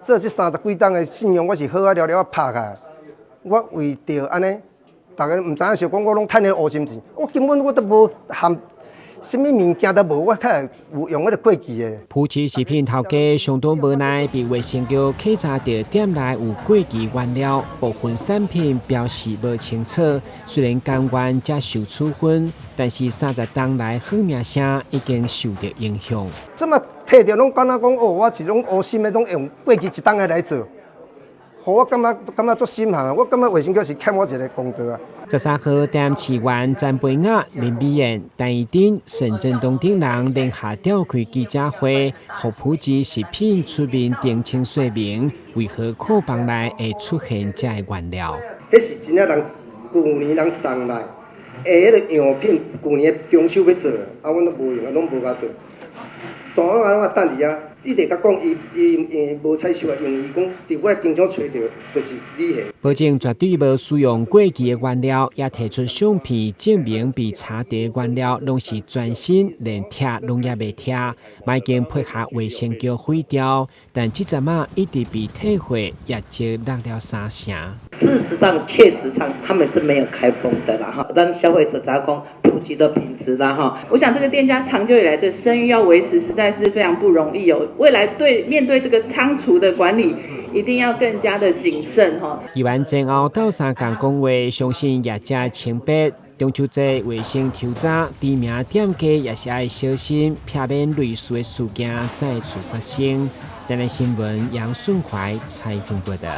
做这30几档的信用，我是好了了拍开。我为着安尼，大家唔知影想讲我拢趁个乌心钱，我根本我都无含。 什么物件都无，我看有用迄个过期的。普吉食品头家相当无奈，被卫生局稽查到店内有过期原料，部分产品标示无清楚。虽然甘愿接受处分，但是30档来好名声已经受到影响。这么摕着拢感觉讲哦，我是种乌心的，拢用过期一档的来做，互我感觉足心寒啊！我感觉卫生局是欠我一个公道啊。 13号店市员詹培雅、林美燕、陈怡珍、沈振东等人联合召开记者会，互普吉食品出面澄清说明，为何库房内会出现这个原料。迄是真正人去年人送来，迄个样品去年中秋要做，啊，阮都无用啊，拢无甲做。大汉啊，我等伫啊，一直甲讲伊无采收啊，因为伊讲伫我经常找着，就是你下。 保证绝对无使用过期的原料，也提出相片证明被查到的原料拢是全新，连贴拢也未贴，已经配合卫生局毁掉，但这阵嘛一直被退回，业绩落了3成。事实上，确实上他们是没有开封的啦哈，让消费者查讲普及的品质啦哈。我想这个店家长久以来的声誉要维持，实在是非常不容易哦。未来面对这个仓储的管理，一定要更加的谨慎哈。 议员前后斗相共讲话，相信业者清白。中秋节卫生抽查，知名店家也是要小心，避免类似的事件再次发生。台南新闻杨顺怀采访报道。